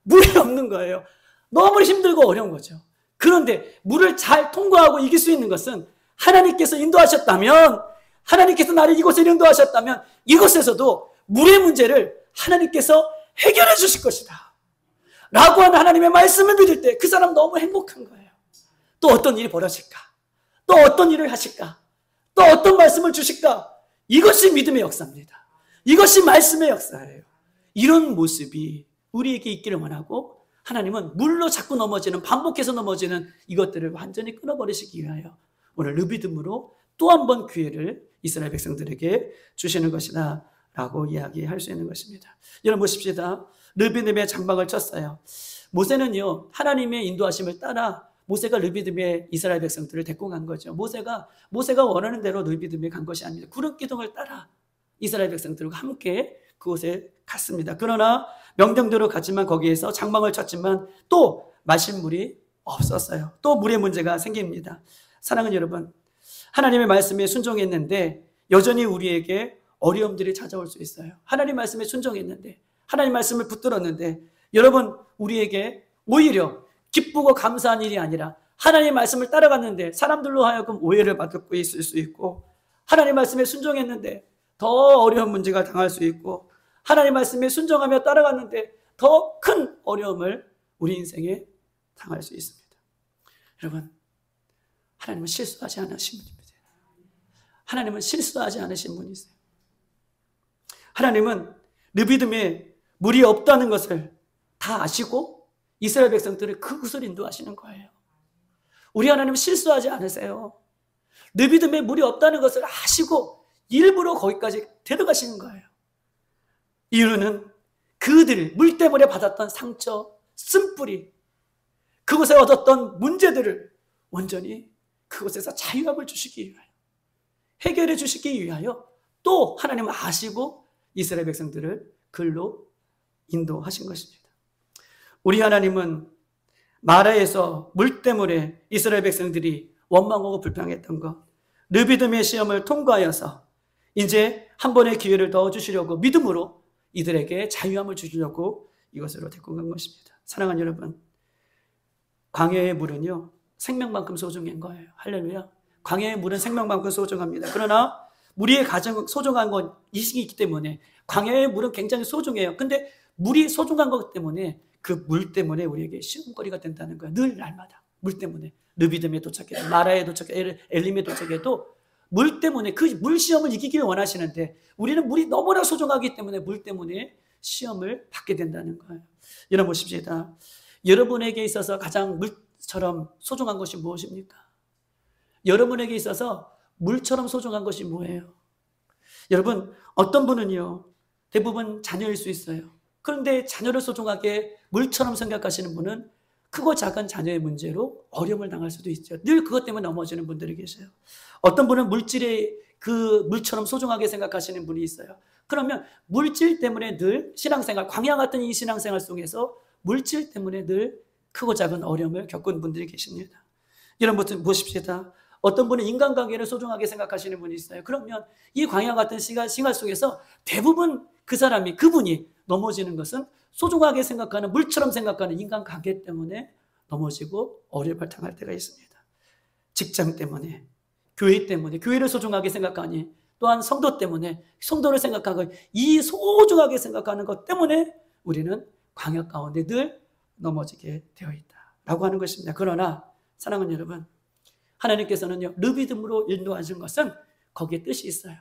물이 없는 거예요. 너무 힘들고 어려운 거죠. 그런데 물을 잘 통과하고 이길 수 있는 것은 하나님께서 인도하셨다면, 하나님께서 나를 이곳에 인도하셨다면 이곳에서도 물의 문제를 하나님께서 해결해 주실 것이다 라고 하는 하나님의 말씀을 믿을 때 그 사람 너무 행복한 거예요. 또 어떤 일이 벌어질까? 또 어떤 일을 하실까? 또 어떤 말씀을 주실까? 이것이 믿음의 역사입니다. 이것이 말씀의 역사예요. 이런 모습이 우리에게 있기를 원하고, 하나님은 물로 자꾸 넘어지는, 반복해서 넘어지는 이것들을 완전히 끊어버리시기 위하여 오늘 르비딤으로 또 한 번 기회를 이스라엘 백성들에게 주시는 것이다 라고 이야기할 수 있는 것입니다. 여러분 보십시다. 르비딤에 장막을 쳤어요. 모세는요, 하나님의 인도하심을 따라 모세가 르비딤에 이스라엘 백성들을 데리고 간 거죠. 모세가 원하는 대로 르비딤에 간 것이 아닙니다. 구름 기둥을 따라 이스라엘 백성들과 함께 그곳에 갔습니다. 그러나 명령대로 갔지만 거기에서 장막을 쳤지만 또 마실 물이 없었어요. 또 물의 문제가 생깁니다. 사랑하는 여러분, 하나님의 말씀에 순종했는데 여전히 우리에게 어려움들이 찾아올 수 있어요. 하나님 말씀에 순종했는데, 하나님 말씀을 붙들었는데, 여러분, 우리에게 오히려 기쁘고 감사한 일이 아니라 하나님 말씀을 따라갔는데 사람들로 하여금 오해를 받고 있을 수 있고, 하나님 말씀에 순종했는데 더 어려운 문제가 당할 수 있고, 하나님 말씀에 순종하며 따라갔는데 더 큰 어려움을 우리 인생에 당할 수 있습니다. 여러분, 하나님은 실수하지 않으신 분입니다. 하나님은 실수하지 않으신 분이세요. 하나님은 르비딤에 물이 없다는 것을 다 아시고 이스라엘 백성들을 그곳을 인도하시는 거예요. 우리 하나님은 실수하지 않으세요. 르비딤에 물이 없다는 것을 아시고 일부러 거기까지 데려가시는 거예요. 이유는 그들 물 때문에 받았던 상처, 쓴뿌리, 그곳에 얻었던 문제들을 온전히 그곳에서 자유함을 주시기 위하여, 해결해 주시기 위하여 또 하나님은 아시고 이스라엘 백성들을 글로 인도하신 것입니다. 우리 하나님은 마라에서 물 때문에 이스라엘 백성들이 원망하고 불평했던 것, 르비딤의 시험을 통과하여서 이제 한 번의 기회를 더 주시려고 믿음으로 이들에게 자유함을 주시려고 이것으로 데리고 간 것입니다. 사랑하는 여러분, 광야의 물은요 생명만큼 소중한 거예요. 할렐루야. 광야의 물은 생명만큼 소중합니다. 그러나 우리의 가장 소중한 건 이식이 있기 때문에 광야의 물은 굉장히 소중해요. 근데 물이 소중한 것 때문에 그 물 때문에 우리에게 시험거리가 된다는 거예요. 늘 날마다 물 때문에. 르비딤에 도착해도, 마라에 도착해도, 엘림에 도착해도 물 때문에, 그 물 시험을 이기기를 원하시는데 우리는 물이 너무나 소중하기 때문에 물 때문에 시험을 받게 된다는 거예요. 여러분 보십시다. 여러분에게 있어서 가장 물처럼 소중한 것이 무엇입니까? 여러분에게 있어서 물처럼 소중한 것이 뭐예요? 여러분, 어떤 분은요 대부분 자녀일 수 있어요. 그런데 자녀를 소중하게 물처럼 생각하시는 분은 크고 작은 자녀의 문제로 어려움을 당할 수도 있죠. 늘 그것 때문에 넘어지는 분들이 계세요. 어떤 분은 물질의 그 물처럼 소중하게 생각하시는 분이 있어요. 그러면 물질 때문에 늘 신앙생활, 광야 같은 이 신앙생활 속에서 물질 때문에 늘 크고 작은 어려움을 겪은 분들이 계십니다. 여러분 보십시다. 어떤 분은 인간관계를 소중하게 생각하시는 분이 있어요. 그러면 이 광야 같은 생활 속에서 대부분 그분이 넘어지는 것은 소중하게 생각하는, 물처럼 생각하는 인간관계 때문에 넘어지고 어려움을 당할 때가 있습니다. 직장 때문에, 교회 때문에, 교회를 소중하게 생각하니, 또한 성도 때문에 성도를 생각하고, 이 소중하게 생각하는 것 때문에 우리는 광야 가운데 늘 넘어지게 되어 있다라고 하는 것입니다. 그러나 사랑하는 여러분, 하나님께서는요 르비딤으로 인도하신 것은 거기에 뜻이 있어요.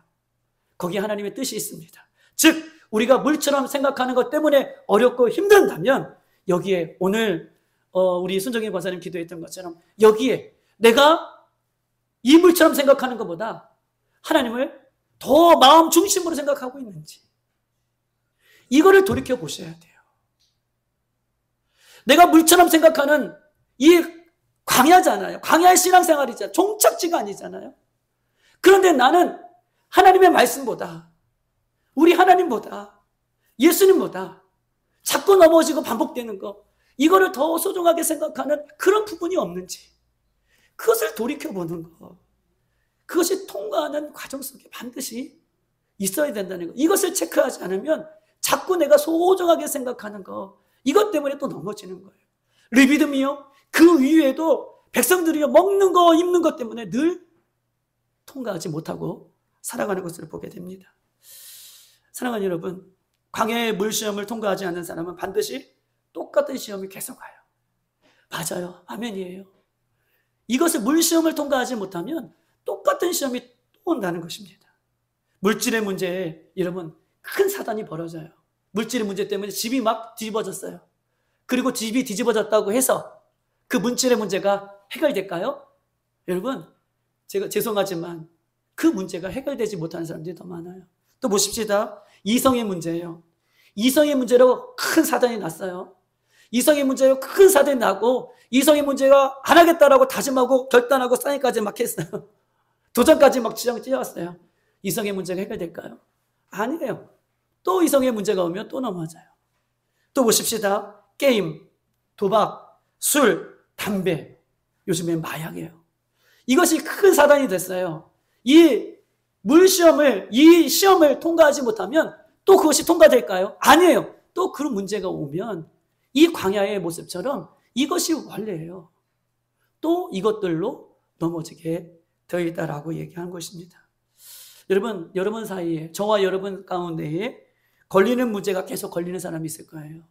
거기에 하나님의 뜻이 있습니다. 즉 우리가 물처럼 생각하는 것 때문에 어렵고 힘든다면 여기에 오늘 우리 순정희 권사님 기도했던 것처럼 여기에 내가 이 물처럼 생각하는 것보다 하나님을 더 마음 중심으로 생각하고 있는지, 이거를 돌이켜 보셔야 돼요. 내가 물처럼 생각하는 이 광야잖아요. 광야의 신앙생활이잖아요. 종착지가 아니잖아요. 그런데 나는 하나님의 말씀보다, 우리 하나님보다, 예수님보다 자꾸 넘어지고 반복되는 거, 이거를 더 소중하게 생각하는 그런 부분이 없는지, 그것을 돌이켜보는 거, 그것이 통과하는 과정 속에 반드시 있어야 된다는 거. 이것을 체크하지 않으면 자꾸 내가 소중하게 생각하는 거, 이것 때문에 또 넘어지는 거예요. 르비듬이요, 그 위에도 백성들이요, 먹는 거 입는 것 때문에 늘 통과하지 못하고 살아가는 것을 보게 됩니다. 사랑하는 여러분, 광야의 물시험을 통과하지 않는 사람은 반드시 똑같은 시험이 계속 와요. 맞아요. 아멘이에요. 이것을 물시험을 통과하지 못하면 똑같은 시험이 또 온다는 것입니다. 물질의 문제에 여러분 큰 사단이 벌어져요. 물질의 문제 때문에 집이 막 뒤집어졌어요. 그리고 집이 뒤집어졌다고 해서 그 물질의 문제가 해결될까요? 여러분, 제가 죄송하지만 그 문제가 해결되지 못하는 사람들이 더 많아요. 또 보십시다. 이성의 문제예요. 이성의 문제로 큰 사단이 났어요. 이성의 문제로 큰 사단이 나고 이성의 문제가 안 하겠다라고 다짐하고 결단하고 사인까지 막 했어요. 도전까지 막 찢어왔어요. 이성의 문제가 해결될까요? 아니에요. 또 이성의 문제가 오면 또 넘어져요. 또 보십시다. 게임, 도박, 술, 담배, 요즘엔 마약이에요. 이것이 큰 사단이 됐어요. 이 시험을 통과하지 못하면 또 그것이 통과될까요? 아니에요. 또 그런 문제가 오면 이 광야의 모습처럼 이것이 원래예요. 또 이것들로 넘어지게 되어 있다라고 얘기한 것입니다. 여러분 사이에, 저와 여러분 가운데에 걸리는 문제가 계속 걸리는 사람이 있을 거예요.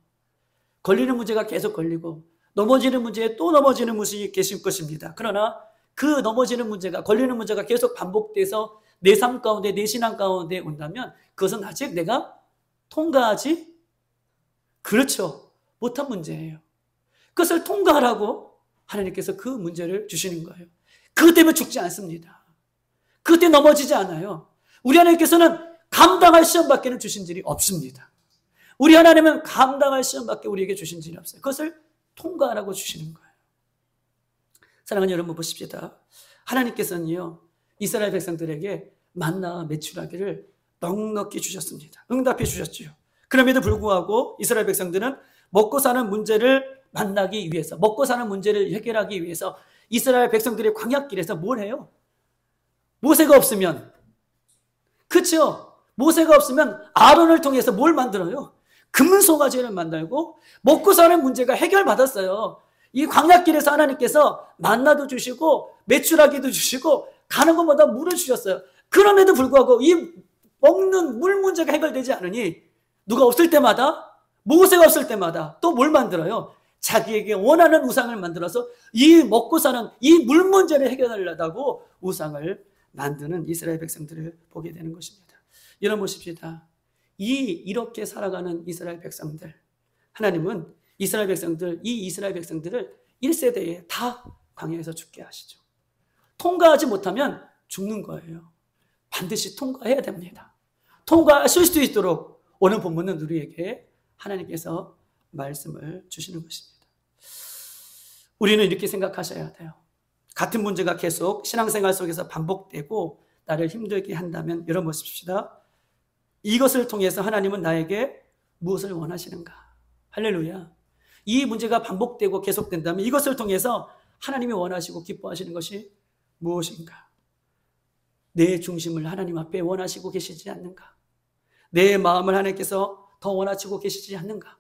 걸리는 문제가 계속 걸리고 넘어지는 문제에 또 넘어지는 분이 계실 것입니다. 그러나 그 넘어지는 문제가, 걸리는 문제가 계속 반복돼서 내 삶 가운데, 내 신앙 가운데 온다면 그것은 아직 내가 통과하지, 그렇죠, 못한 문제예요. 그것을 통과하라고 하나님께서 그 문제를 주시는 거예요. 그것 때문에 죽지 않습니다. 그것 때문에 넘어지지 않아요. 우리 하나님께서는 감당할 시험밖에는 주신 일이 없습니다. 우리 하나님은 감당할 시험밖에 우리에게 주신 일이 없어요. 그것을 통과하라고 주시는 거예요. 사랑하는 여러분, 보십시다. 하나님께서는요, 이스라엘 백성들에게 만나 메추라기를 넉넉히 주셨습니다. 응답해 주셨죠. 그럼에도 불구하고 이스라엘 백성들은 먹고 사는 문제를 만나기 위해서, 먹고 사는 문제를 해결하기 위해서 이스라엘 백성들의 광야길에서 뭘 해요? 모세가 없으면, 그렇죠? 모세가 없으면 아론을 통해서 뭘 만들어요? 금송아지를 만들고 먹고 사는 문제가 해결받았어요. 이 광야길에서 하나님께서 만나도 주시고 메추라기도 주시고 가는 것마다 물을 주셨어요. 그럼에도 불구하고 이 먹는 물 문제가 해결되지 않으니 누가 없을 때마다, 모세가 없을 때마다 또 뭘 만들어요? 자기에게 원하는 우상을 만들어서 이 먹고 사는 이 물 문제를 해결하려고 우상을 만드는 이스라엘 백성들을 보게 되는 것입니다. 여러분 보십시다. 이렇게 살아가는 이스라엘 백성들, 하나님은 이스라엘 백성들을 1세대에 다 광야에서 죽게 하시죠. 통과하지 못하면 죽는 거예요. 반드시 통과해야 됩니다. 통과하실 수 있도록 오늘 본문은 우리에게 하나님께서 말씀을 주시는 것입니다. 우리는 이렇게 생각하셔야 돼요. 같은 문제가 계속 신앙생활 속에서 반복되고 나를 힘들게 한다면 여러분 보십시다. 이것을 통해서 하나님은 나에게 무엇을 원하시는가? 할렐루야. 이 문제가 반복되고 계속된다면 이것을 통해서 하나님이 원하시고 기뻐하시는 것이 무엇인가? 내 중심을 하나님 앞에 원하시고 계시지 않는가? 내 마음을 하나님께서 더 원하시고 계시지 않는가?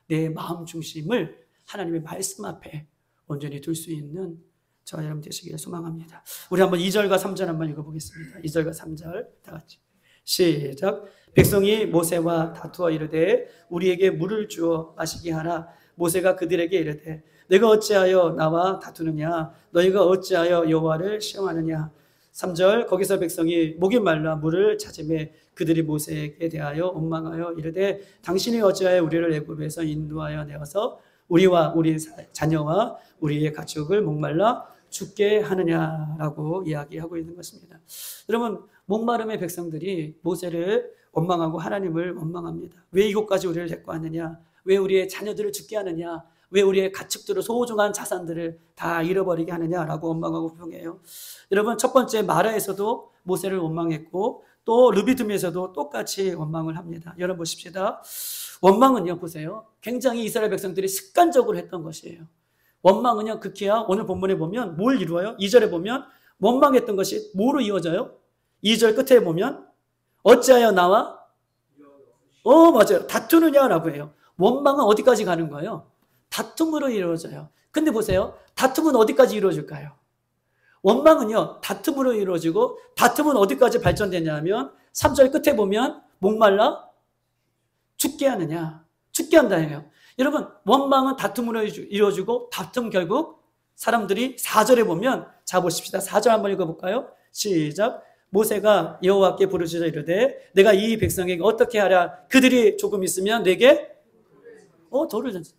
내 마음 중심을 하나님의 말씀 앞에 온전히 둘 수 있는 저와 여러분 되시기를 소망합니다. 우리 한번 2절과 3절 한번 읽어보겠습니다. 2절과 3절 다 같이 시작. 백성이 모세와 다투어 이르되 우리에게 물을 주어 마시게 하라. 모세가 그들에게 이르되 내가 어찌하여 나와 다투느냐? 너희가 어찌하여 여호와를 시험하느냐? 3절 거기서 백성이 목이 말라 물을 찾으매 그들이 모세에게 대하여 원망하여 이르되 당신이 어찌하여 우리를 애굽에서 인도하여 내어서 우리와 우리 자녀와 우리의 가축을 목말라 죽게 하느냐라고 이야기하고 있는 것입니다. 여러분, 목마름의 백성들이 모세를 원망하고 하나님을 원망합니다. 왜 이곳까지 우리를 데리고 왔느냐? 왜 우리의 자녀들을 죽게 하느냐? 왜 우리의 가축들을 소중한 자산들을 다 잃어버리게 하느냐라고 원망하고 불평해요. 여러분 첫 번째 마라에서도 모세를 원망했고 또 르비딤에서도 똑같이 원망을 합니다. 여러분 보십시다. 원망은요 보세요. 굉장히 이스라엘 백성들이 습관적으로 했던 것이에요. 원망은요 극히야 오늘 본문에 보면 뭘 이루어요? 2절에 보면 원망했던 것이 뭐로 이어져요? 2절 끝에 보면 어찌하여 나와? 맞아요. 다투느냐라고 해요. 원망은 어디까지 가는 거예요? 다툼으로 이루어져요. 근데 보세요. 다툼은 어디까지 이루어질까요? 원망은요. 다툼으로 이루어지고 다툼은 어디까지 발전되냐면 3절 끝에 보면 목말라 죽게 하느냐. 죽게 한다예요. 여러분 원망은 다툼으로 이루어지고 다툼 결국 사람들이 4절에 보면 자 보십시다. 4절 한번 읽어볼까요? 시작. 모세가 여호와께 부르짖어 이르되 내가 이 백성에게 어떻게 하랴? 그들이 조금 있으면 내게 돌을 던지냐.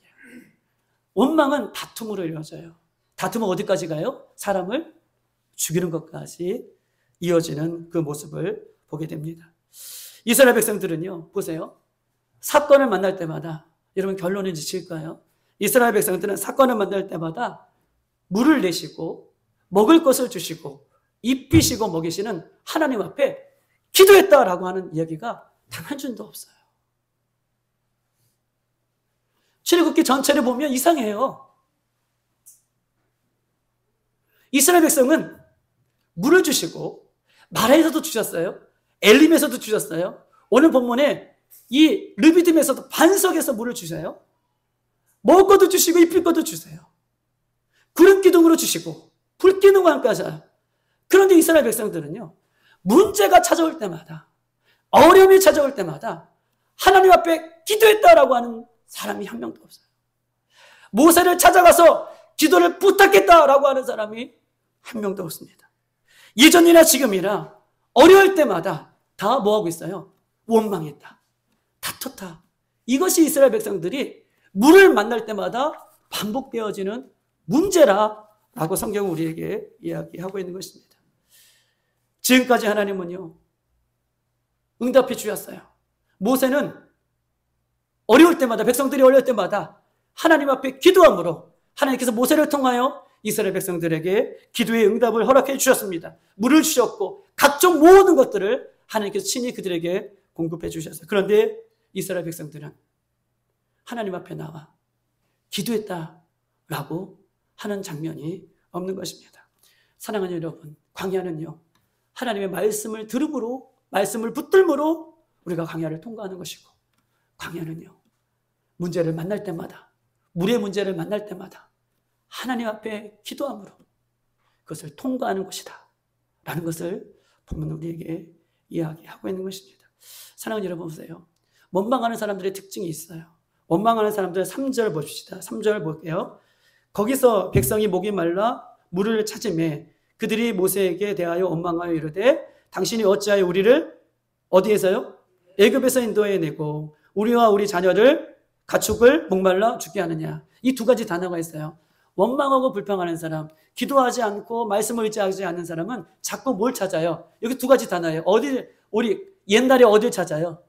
원망은 다툼으로 이루어져요. 다툼은 어디까지 가요? 사람을 죽이는 것까지 이어지는 그 모습을 보게 됩니다. 이스라엘 백성들은요, 보세요. 사건을 만날 때마다, 여러분 결론은 지칠까요? 이스라엘 백성들은 사건을 만날 때마다 물을 내시고 먹을 것을 주시고 입히시고 먹이시는 하나님 앞에 기도했다라고 하는 이야기가 단 한 줄도 없어요. 출애굽기 전체를 보면 이상해요. 이스라엘 백성은 물을 주시고 마라에서도 주셨어요. 엘림에서도 주셨어요. 오늘 본문에 이 르비딤에서도 반석에서 물을 주세요. 먹을 것도 주시고 입힐 것도 주세요. 구름 기둥으로 주시고 불 기둥과 함께 하셔요. 그런데 이스라엘 백성들은요. 문제가 찾아올 때마다 어려움이 찾아올 때마다 하나님 앞에 기도했다라고 하는 사람이 한 명도 없어요. 모세를 찾아가서 기도를 부탁했다라고 하는 사람이 한 명도 없습니다. 예전이나 지금이나 어려울 때마다 다 뭐하고 있어요? 원망했다. 다퉜다. 이것이 이스라엘 백성들이 물을 만날 때마다 반복되어지는 문제라고 성경은 우리에게 이야기하고 있는 것입니다. 지금까지 하나님은요. 응답해 주셨어요. 모세는 어려울 때마다 백성들이 어려울 때마다 하나님 앞에 기도함으로 하나님께서 모세를 통하여 이스라엘 백성들에게 기도의 응답을 허락해 주셨습니다. 물을 주셨고 각종 모든 것들을 하나님께서 친히 그들에게 공급해 주셨어요. 그런데 이스라엘 백성들은 하나님 앞에 나와 기도했다라고 하는 장면이 없는 것입니다. 사랑하는 여러분, 광야는요. 하나님의 말씀을 들음으로 말씀을 붙들므로 우리가 광야를 통과하는 것이고 광야는요. 문제를 만날 때마다 물의 문제를 만날 때마다 하나님 앞에 기도함으로 그것을 통과하는 것이다 라는 것을 본문 우리에게 이야기하고 있는 것입니다. 사랑하는 여러분 보세요. 원망하는 사람들의 특징이 있어요. 원망하는 사람들 3절 봅시다. 3절 볼게요. 거기서 백성이 목이 말라 물을 찾으매 그들이 모세에게 대하여 원망하여 이르되 당신이 어찌하여 우리를 어디에서요? 애굽에서 인도해내고 우리와 우리 자녀를 가축을 목말라 죽게 하느냐. 이 두 가지 단어가 있어요. 원망하고 불평하는 사람, 기도하지 않고 말씀을 의지하지 않는 사람은 자꾸 뭘 찾아요? 여기 두 가지 단어예요. 우리 옛날에 어딜 찾아요?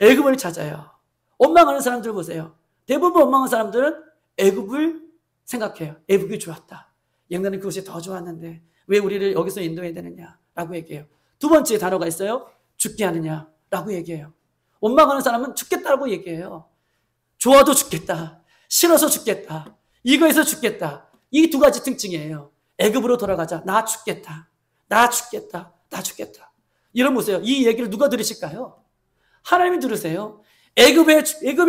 애굽을 찾아요. 원망하는 사람들 보세요. 대부분 원망하는 사람들은 애굽을 생각해요. 애굽이 좋았다. 옛날에는 그것이 더 좋았는데 왜 우리를 여기서 인도해야 되느냐라고 얘기해요. 두 번째 단어가 있어요. 죽게 하느냐라고 얘기해요. 원망하는 사람은 죽겠다고 얘기해요. 좋아도 죽겠다. 싫어서 죽겠다. 이거에서 죽겠다. 이 두 가지 특징이에요. 애굽으로 돌아가자. 나 죽겠다. 나 죽겠다. 나 죽겠다. 이런 보세요. 이 얘기를 누가 들으실까요? 하나님이 들으세요. 애굽에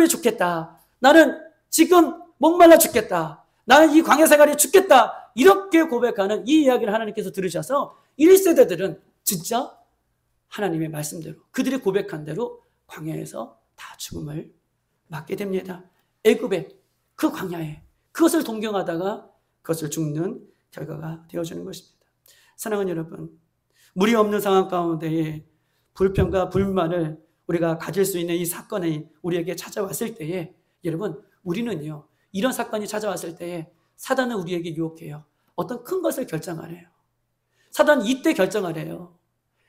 죽겠다. 나는 지금 목말라 죽겠다. 나는 이 광야 생활에 죽겠다. 이렇게 고백하는 이 이야기를 하나님께서 들으셔서 1세대들은 진짜 하나님의 말씀대로 그들이 고백한 대로 광야에서 다 죽음을 맞게 됩니다. 애굽에 그 광야에 그것을 동경하다가 그것을 죽는 결과가 되어주는 것입니다. 사랑하는 여러분, 물이 없는 상황 가운데에 불평과 불만을 우리가 가질 수 있는 이 사건이 우리에게 찾아왔을 때에 여러분 우리는요 이런 사건이 찾아왔을 때에 사단은 우리에게 유혹해요. 어떤 큰 것을 결정하래요. 사단은 이때 결정하래요.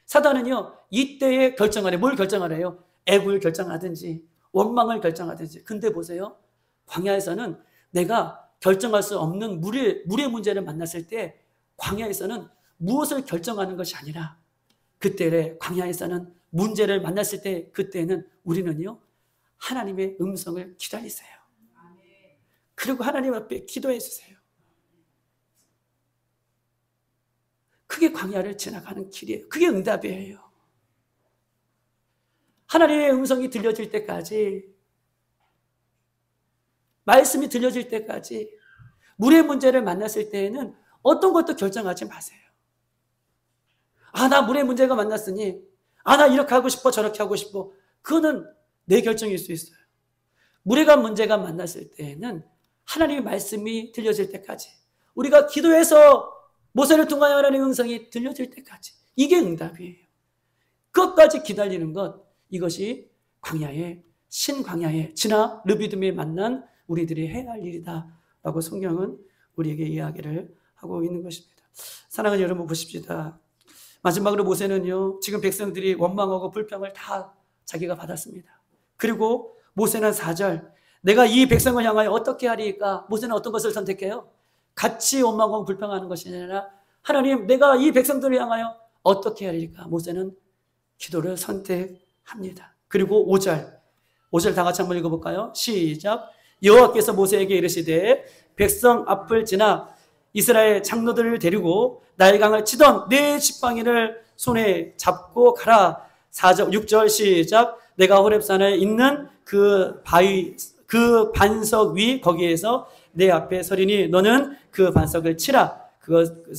사단은요, 이때에 결정하래. 뭘 결정하래요? 애국을 결정하든지 원망을 결정하든지. 근데 보세요. 광야에서는 내가 결정할 수 없는 물의 문제를 만났을 때 광야에서는 무엇을 결정하는 것이 아니라 그때 광야에서는 문제를 만났을 때 그때는 우리는요, 하나님의 음성을 기다리세요. 그리고 하나님 앞에 기도해 주세요. 그게 광야를 지나가는 길이에요. 그게 응답이에요. 하나님의 음성이 들려질 때까지, 말씀이 들려질 때까지, 물의 문제를 만났을 때에는 어떤 것도 결정하지 마세요. 아, 나 물의 문제가 만났으니, 아, 나 이렇게 하고 싶어, 저렇게 하고 싶어. 그거는 내 결정일 수 있어요. 물의 문제가 만났을 때에는 하나님의 말씀이 들려질 때까지, 우리가 기도해서 모세를 통하여 하나님의 음성이 들려질 때까지, 이게 응답이에요. 끝까지 기다리는 것, 이것이 광야에, 신광야에 지나 르비딤에 만난 우리들이 해야 할 일이다 라고 성경은 우리에게 이야기를 하고 있는 것입니다. 사랑하는 여러분, 보십시다. 마지막으로 모세는요, 지금 백성들이 원망하고 불평을 다 자기가 받았습니다. 그리고 모세는 4절, 내가 이 백성을 향하여 어떻게 하리까? 모세는 어떤 것을 선택해요? 같이 원망하고 불평하는 것이 아니라, 하나님, 내가 이 백성들을 향하여 어떻게 하리까? 모세는 기도를 선택합니다. 그리고 5절 다 같이 한번 읽어볼까요? 시작. 여호와께서 모세에게 이르시되 백성 앞을 지나 이스라엘 장로들을 데리고 나일강을 치던 네 지팡이를 손에 잡고 가라. 4절, 6절 시작. 내가 호렙산에 있는 그 바위, 그 반석 위 거기에서 내 앞에 서리니 너는 그 반석을 치라.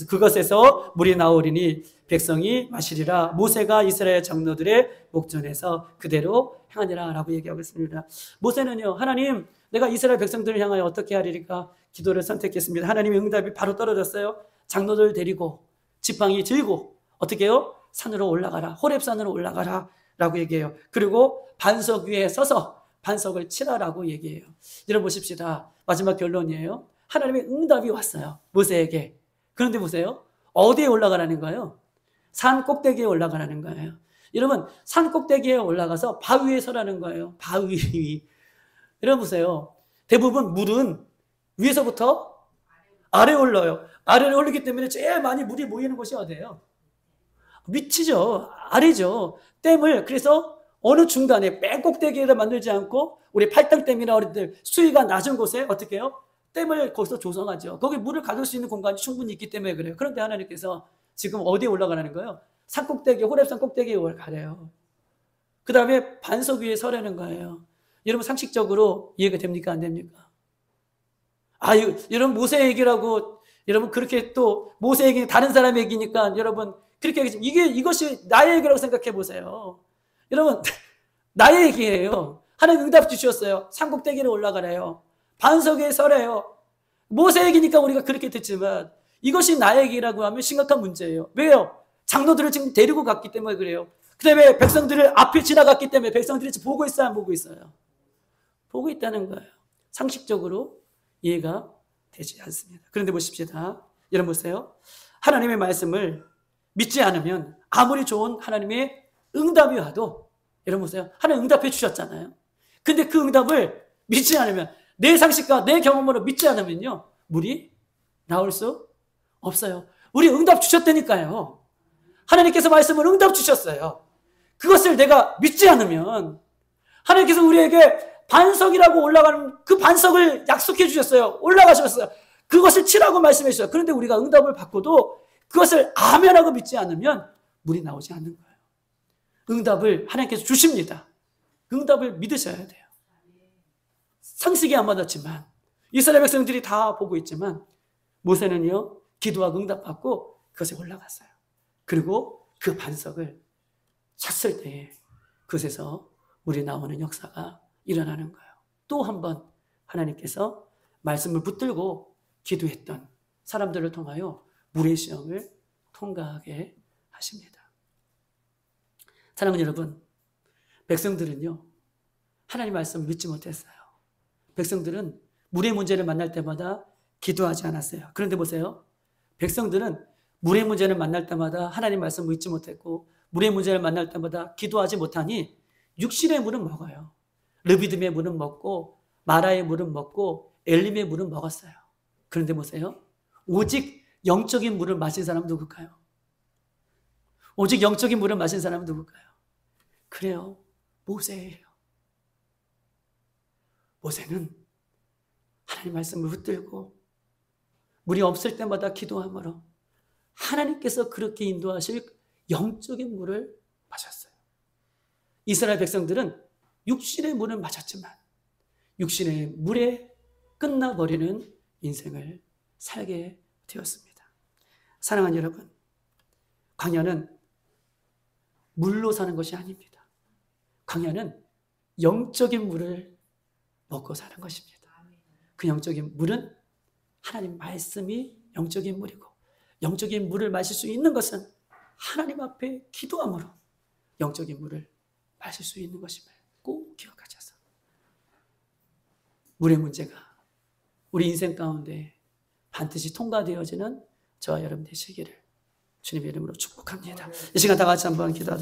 그것에서 물이 나오리니 백성이 마시리라. 모세가 이스라엘 장로들의 목전에서 그대로 행하니라 라고 얘기하고 있습니다. 모세는요, 하나님, 내가 이스라엘 백성들을 향하여 어떻게 하리까? 기도를 선택했습니다. 하나님의 응답이 바로 떨어졌어요. 장로들 데리고 지팡이 들고 어떻게 해요? 산으로 올라가라. 호렙산으로 올라가라 라고 얘기해요. 그리고 반석 위에 서서 반석을 치라라고 얘기해요. 여러분 보십시다. 마지막 결론이에요. 하나님의 응답이 왔어요, 모세에게. 그런데 보세요. 어디에 올라가라는 거예요? 산 꼭대기에 올라가라는 거예요. 여러분, 산 꼭대기에 올라가서 바위에 서라는 거예요. 바위. 여러분 보세요. 대부분 물은 위에서부터 아래에 올라요. 아래에 올리기 때문에 제일 많이 물이 모이는 곳이 어디예요? 밑이죠. 아래죠. 댐을 그래서 어느 중간에 맨 꼭대기에다 만들지 않고 우리 팔당댐이나 어린들 수위가 낮은 곳에 어떻게 해요? 댐을 거기서 조성하죠. 거기 물을 가둘 수 있는 공간이 충분히 있기 때문에 그래요. 그런데 하나님께서 지금 어디에 올라가라는 거예요? 산 꼭대기, 호렙산 꼭대기에 가래요. 그 다음에 반석 위에 서라는 거예요. 여러분 상식적으로 이해가 됩니까? 안 됩니까? 여러분 모세 얘기라고 여러분 그렇게 또 모세 얘기 다른 사람 얘기니까 여러분 그렇게 얘기하지. 이것이 나의 얘기라고 생각해 보세요. 여러분 나의 얘기예요. 하나님 응답 주셨어요. 산 꼭대기로 올라가래요. 반석 위에 서래요. 모세 얘기니까 우리가 그렇게 듣지만 이것이 나의 얘기라고 하면 심각한 문제예요. 왜요? 장로들을 지금 데리고 갔기 때문에 그래요. 그 다음에 백성들을 앞에 지나갔기 때문에 백성들이 보고 있어요, 안 보고 있어요? 보고 있다는 거예요. 상식적으로 이해가 되지 않습니다. 그런데 보십시다. 여러분 보세요. 하나님의 말씀을 믿지 않으면 아무리 좋은 하나님의 응답이 와도 여러분 보세요. 하나님 응답해 주셨잖아요. 근데 그 응답을 믿지 않으면 내 상식과 내 경험으로 믿지 않으면요. 물이 나올 수 없어요. 우리 응답 주셨다니까요. 하나님께서 말씀을 응답 주셨어요. 그것을 내가 믿지 않으면 하나님께서 우리에게 반석이라고 올라가는 그 반석을 약속해 주셨어요. 올라가셨어요. 그것을 치라고 말씀해 주셨어요. 그런데 우리가 응답을 받고도 그것을 아멘하고 믿지 않으면 물이 나오지 않는 거예요. 응답을 하나님께서 주십니다. 응답을 믿으셔야 돼요. 상식이 안 맞았지만 이스라엘 백성들이 다 보고 있지만 모세는요 기도하고 응답받고 그것에 올라갔어요. 그리고 그 반석을 쳤을 때에 그것에서 물이 나오는 역사가 일어나는 거예요. 또 한 번 하나님께서 말씀을 붙들고 기도했던 사람들을 통하여 물의 시험을 통과하게 하십니다. 사랑하는 여러분, 백성들은요 하나님 말씀을 믿지 못했어요. 백성들은 물의 문제를 만날 때마다 기도하지 않았어요. 그런데 보세요. 백성들은 물의 문제를 만날 때마다 하나님 말씀을 믿지 못했고 물의 문제를 만날 때마다 기도하지 못하니 육신의 물은 먹어요. 르비딤의 물은 먹고 마라의 물은 먹고 엘림의 물은 먹었어요. 그런데 보세요. 오직 영적인 물을 마신 사람은 누굴까요? 오직 영적인 물을 마신 사람은 누굴까요? 그래요. 모세예요. 모세는 하나님 말씀을 붙들고 물이 없을 때마다 기도함으로 하나님께서 그렇게 인도하실 영적인 물을 마셨어요. 이스라엘 백성들은 육신의 물을 마셨지만 육신의 물에 끝나버리는 인생을 살게 되었습니다. 사랑하는 여러분, 광야는 물로 사는 것이 아닙니다. 광야는 영적인 물을 먹고 사는 것입니다. 그 영적인 물은 하나님 말씀이 영적인 물이고 영적인 물을 마실 수 있는 것은 하나님 앞에 기도함으로 영적인 물을 마실 수 있는 것임을 꼭 기억하셔서 물의 문제가 우리 인생 가운데 반드시 통과되어지는 저와 여러분 되시기를 주님의 이름으로 축복합니다. 이 시간 다 같이 한번 기도하도록